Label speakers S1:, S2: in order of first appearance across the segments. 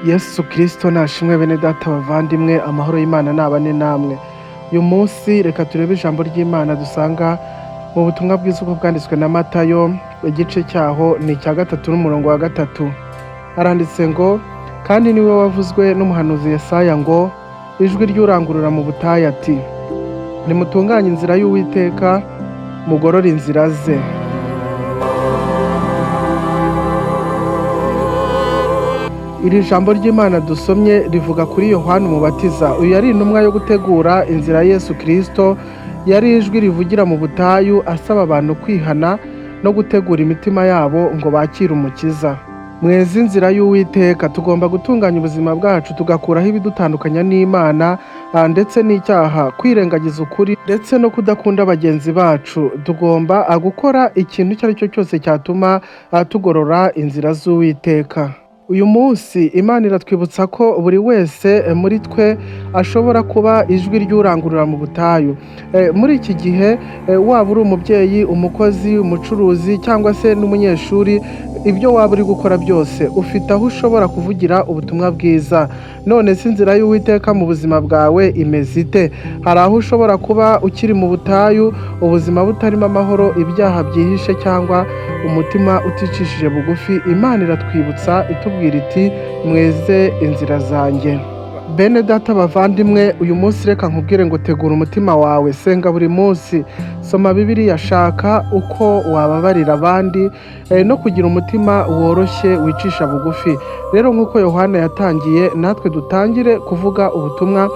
S1: Yesu Kristo nashimwe bene data bavandimwe, amahoro y'Imana nabane namwe. Uyu munsi reka turebe ijambo ry'Imana dusanga mu butumwa bwiza uko bwanditswe na Matayo, igice cyaho ni icya 3 n'umurongo wa 3. Haranditse ngo, kandi niwe wavuzwe n'umuhanuzi Yesaya ngo, ijwi ry'urangurura mu butayu ati, nimutunganye inzira y'Uwiteka, mugorore inzira ze. Iri jambo ry'Imana dusomye rivuga kuri Yohana Umubatiza. Uyu yari intumwa yo gutegura inzira ya Yesu Kristo, yari ijwi rivugira mu butayu asaba abantu kwihana no gutegura imitima yabo ngo bakire Umukiza. Mwezi inzira y'Uwiteka, tugomba gutunganya ubuzima bwacu tugakuraho ibidutandukanya n'Imana ndetse n'icyaha, kwirengagiza ukuri ndetse no kudakunda bagenzi bacu. Tugomba gukora ikintu icyo ari cyo cyose cyatuma tugorora inzira z'Uwiteka. Uyu munsi Imana iratwibutsa ko buri wese muri twe ashobora kuba ijwi ry'urangurura mu butayu. Muri iki gihe waba uri umubyeyi, umukozi, umucuruzi cyangwa se n'umunyeshuri, ibyo waba uri gukora byose ufite aho ushobora kuvugira ubutumwa bwiza. None se inzira y'Uwiteka mu buzima bwawe imeze ite? Hari aho ushobora kuba ukiri mu butayu, ubuzima butarimo amahoro, ibyaha byihishe cyangwa umutima uticishije bugufi. Imana iratwibutsa itubwira iti, mweze inzira zanjye. Bene data bavandimwe, uyu munsi reka nkubwire ngo tegura umutima wawe, senga buri munsi, soma Bibiliya, shaka uko wababarira abandi no kugira umutima woroshye wicisha bugufi. Rero nk'uko Yohana yatangiye, natwe dutangire kuvuga ubutumwa,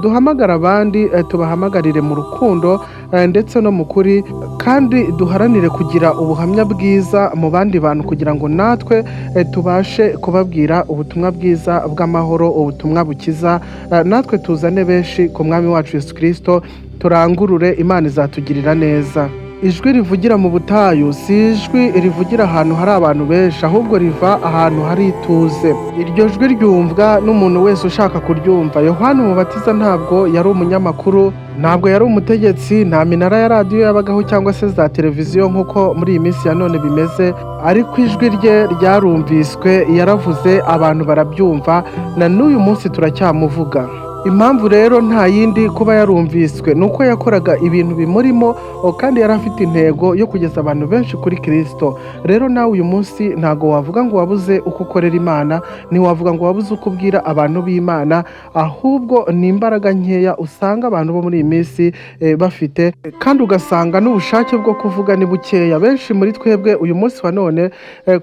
S1: duhamagara abandi, tubahamagarire mu rukundo ndetse no mu kuri, kandi duharanire kugira ubuhamya bwiza mu bandi bantu kugira ngo natwe tubashe kubabwira ubutumwa bwiza bw'amahoro, ubutumwa bukiza, natwe tuzane benshi ku mwami wacu Yesu Kristo, turangurure, Imana izatugirira neza. Ijwi rivugira mu butayu si ijwi rivugira ahantu hari abantu benshi, ahubwo riva ahantu hari ituze. Iryo jwi ryumvwa n'umuntu wese ushaka kuryumva. Yohana Umubatiza ntabwo yari umunyamakuru, ntabwo yari umutegetsi, nta minara ya radiyo yabagaho cyangwa se za televiziyo nk'uko muri iyi minsi ya none bimeze, ariko ijwi rye ryarumviswe, yaravuze, abantu barabyumva, na n'uyu munsi turacyamuvuga. Impamvu rero nta yindi kuba yarumviswe, ni uko yakoraga ibintu bimurimo kandi yari afite intego yo kugeza abantu benshi kuri Kristo. Rero nawe uyu munsi ntago wavuga ngo wabuze uko ukorera Imana, ntiwavuga ngo wabuze uko ubwira abantu b'Imana, ahubwo ni imbaraga nkeya usanga abantu bo muri iyi minsi bafite, kandi ugasanga n'ubushake bwo kuvuga ni bukeya. Benshi muri twebwe uyu munsi wa none,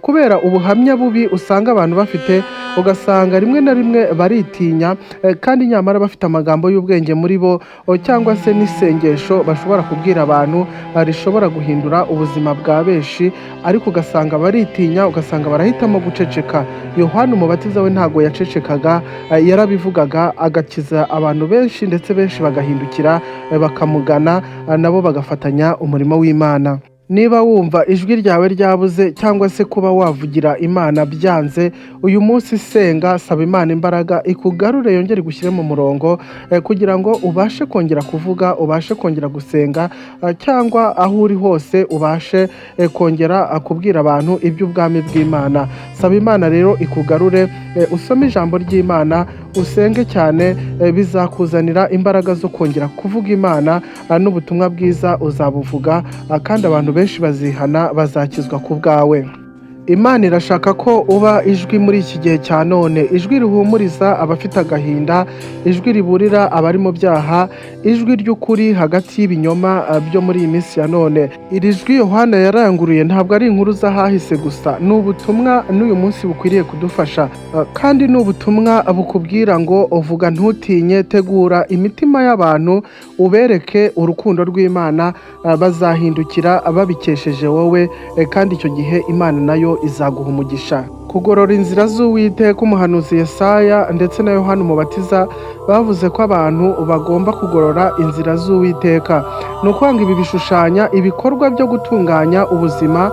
S1: kubera ubuhamya bubi usanga abantu bafite, ugasanga rimwe na rimwe baritinya, kandi nyamara bafite amagambo y'ubwenge muri bo, cyangwa se n'isengesho bashobora kubwira abantu rishobora guhindura ubuzima bwa benshi, ariko ugasanga baritinya, ugasanga barahitamo guceceka. Yohana Umubatiza we ntago yacecekaga, yarabivugaga, agakiza abantu benshi, ndetse benshi bagahindukira bakamugana, nabo bagafatanya umurimo w'Imana. Niba wumva ijwi ryawe ryabuze cyangwa se kuba wavugira Imana byanze, uyu munsi senga, saba Imana imbaraga ikugarure, yongere igushyire mu murongo, kugira ngo ubashe kongera kuvuga, ubashe kongera gusenga, cyangwa aho uri hose ubashe kongera kubwira abantu iby'ubwami bw'Imana. Saba Imana rero ikugarure, usome ijambo ry'Imana, usenge cyane, bizakuzanira imbaraga zo kongera kuvuga Imana, n'ubutumwa bwiza uzabuvuga, kandi abantu benshi bazihana, bazakizwa ku bwawe. Imana irashaka ko uba ijwi muri iki gihe cya none, ijwi rihumuriza abafite agahinda, ijwi riburira abari mu byaha, ijwi ry'ukuri hagati y'ibinyoma byo muri iyi minsi ya none. Iri jwi Yohana yaranguruye ntabwo ari inkuru z'ahahise gusa, ni ubutumwa n'uyu munsi bukwiriye kudufasha, kandi ni ubutumwa bukubwira ngo uvuga ntutinye, tegura imitima y'abantu, ubereke urukundo rw'Imana, bazahindukira babikesheje wowe, kandi icyo gihe Imana nayo izaguha umugisha. Kugorora inzira z'Uwiteka, umuhanuzi Yesaya ndetse na Yohana Umubatiza bavuze ko abantu bagomba kugorora inzira z'Uwiteka. Ni ukwanga ibi bishushanya ibikorwa byo gutunganya ubuzima,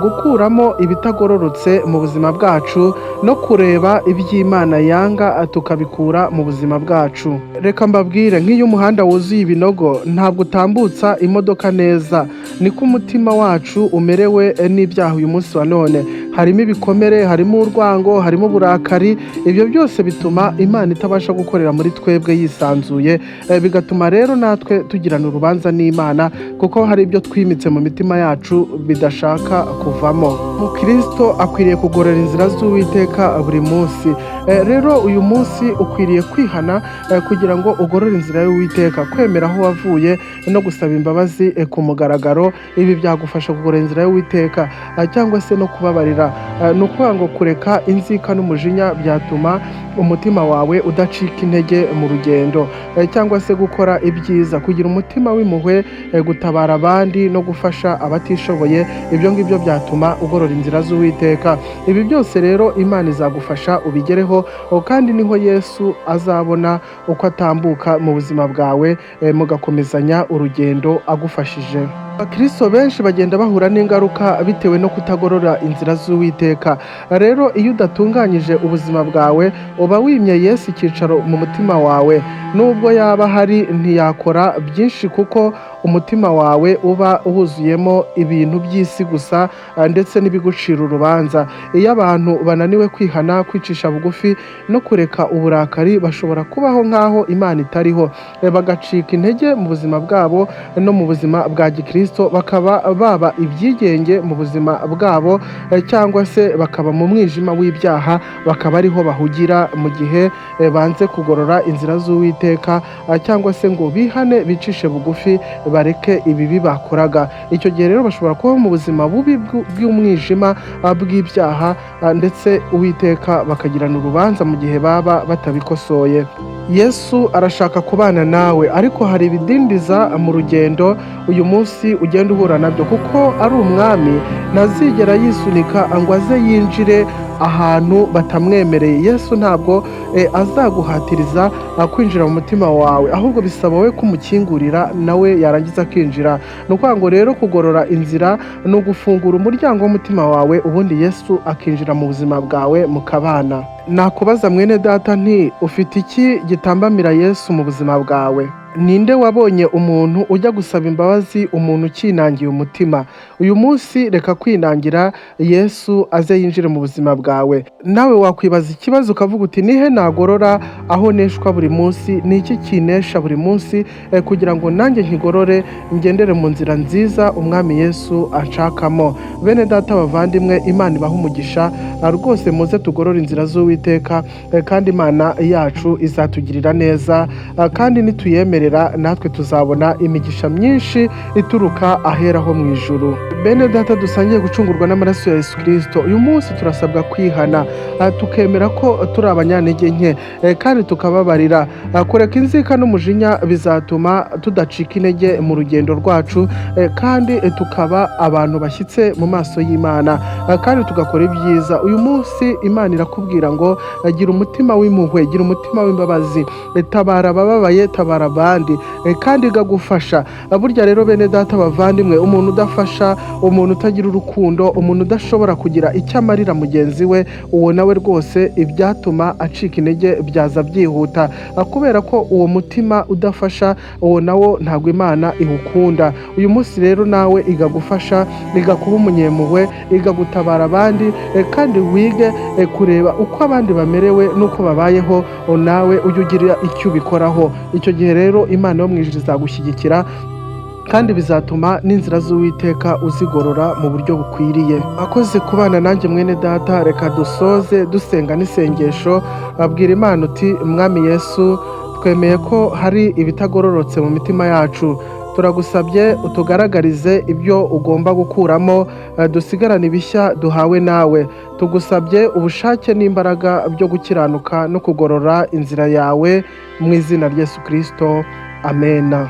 S1: gukuramo ibitagororotse mu buzima bwacu, no kureba iby'Imana yanga tukabikura mu buzima bwacu. Reka mbabwire, nk'iyo umuhanda wuzuye ibinogo ntabwo utambutsa imodoka neza, niko umutima wacu umerewe n'ibyaha uyu munsi wa none. harimo ibikomere, harimo urwango, harimo uburakari. Ibyo byose bituma Imana itabasha gukorera muri twebwe yisanzuye, bigatuma rero natwe tugirana urubanza n'Imana kuko hari ibyo twimitse mu mitima yacu bidashaka kuvamo. Umukristo akwiriye kugorora inzira z'Uwiteka buri munsi. Rero uyu munsi ukwiriye kwihana kugira ngo ugorore inzira y'Uwiteka, kwemera aho wavuye no gusaba imbabazi ku mugaragaro. Ibi byagufasha kugorora inzira y'Uwiteka, cyangwa se no kubabarira. Ni ukuvuga ngo kureka inzika n'umujinya byatuma umutima wawe udacika intege mu rugendo, cyangwa se gukora ibyiza, kugira umutima w'impuhwe, gutabara abandi no gufasha abatishoboye. Ibyo ngibyo byatuma ugorora inzira z'Uwiteka. Ibi byose rero Imana izagufasha ubigereho, kandi niho Yesu azabona uko atambuka mu buzima bwawe, mugakomezanya urugendo agufashije. Abakristo benshi bagenda bahura n'ingaruka bitewe no kutagorora inzira z'Uwiteka. Rero iyo udatunganyije ubuzima bwawe uba wimye Yesu icyicaro mu mutima wawe. Nubwo yaba ahari ntiyakora byinshi kuko umutima wawe uba wuzuyemo ibintu by'isi gusa, ndetse n'ibigucira urubanza. Iyo abantu bananiwe kwihana, kwicisha bugufi no kureka uburakari, bashobora kubaho nk'aho Imana itariho, bagacika intege mu buzima bwabo no mu buzima bwa gikristo, bakaba baba ibyigenge mu buzima bwabo, cyangwa se bakaba mu mwijima w'ibyaha, bakaba ariho bahugira mu gihe banze kugorora inzira z'Uwiteka, cyangwa se ngo bihane bicishe bugufi bareke ibibi bakoraga. Icyo gihe rero bashobora kuba mu buzima bubi bw'umwijima bw'ibyaha, ndetse Uwiteka bakagirana urubanza mu gihe baba batabikosoye. Yesu arashaka kubana nawe, ariko hari ibidindiza mu rugendo uyu munsi ugenda uhura nabyo, kuko ari umwami ntazigera yisunika ngo aze yinjire ahantu batamwemereye. Yesu ntabwo azaguhatiriza kwinjira mu mutima wawe, ahubwo bisaba wowe kumukingurira nawe yarangiza akinjira. Ni ukuvuga ngo rero kugorora inzira ni ugufungura umuryango w'umutima wawe, ubundi Yesu akinjira mu buzima bwawe mukabana. Nakubaza mwene data nti, ufite iki gitambamira Yesu mu buzima bwawe? Ninde wabonye umuntu ujya gusaba imbabazi umuntu ukinangiye umutima? Uyu munsi reka kwinangira, Yesu aze yinjire mu buzima bwawe. Nawe wakwibaza ikibazo ukavuga uti, nihe nagorora aho neshwa buri munsi? Ni iki kinesha buri munsi kugira ngo nanjye nkigorore, ngendere mu nzira nziza umwami Yesu anshakamo? Bene data bavandimwe, Imana ibaha umugisha, rwose muze tugorore inzira z'Uwiteka, kandi Imana yacu izatugirira neza, kandi nituyemere natwe tuzabona imigisha myinshi ituruka ahera ho mu ijuru. Bene data dusangiye gucungurwa n'amaraso ya Yesu Kristo, uyu munsi turasabwa kwihana, tukemera ko turi abanyantege nke, kandi tukababarira. Kureka inzika n'umujinya bizatuma tudacika intege mu rugendo rwacu, kandi tukaba abantu bashyitse mu maso y'Imana, kandi tugakora ibyiza. Uyu munsi Imana irakubwira ngo gira umutima w'impuhwe, gira umutima w'imbabazi, tabara abababaye, tabara abandi, kandi igagufasha. Burya rero bene data bavandimwe, umuntu udafasha, umuntu utagira urukundo, umuntu udashobora kugira icyo amarira mugenzi we, uwo nawe rwose ibyatuma acika intege byaza byihuta, kubera ko uwo mutima udafasha, uwo nawo ntabwo Imana iwukunda. Uyu munsi rero nawe igagufasha, igakuba umunyempuhwe, igagutabara abandi, kandi wige kureba uko abandi bamerewe n'uko babayeho, nawe ujye ugira icyo ubikoraho. Icyo gihe rero Imana yo mu ijuru izagushyigikira, kandi bizatuma n'inzira z'Uwiteka uzigorora mu buryo bukwiriye. Akoze kubana nanjye mwene data, reka dusoze dusenga n'isengesho. Abwira Imana uti, mwami Yesu, twemeye ko hari ibitagororotse mu mitima yacu, turagusabye utugaragarize ibyo ugomba gukuramo, dusigarane ibishya duhawe nawe. Tugusabye ubushake n'imbaraga byo gukiranuka no kugorora inzira yawe, mu izina rya Yesu Kristo, amena.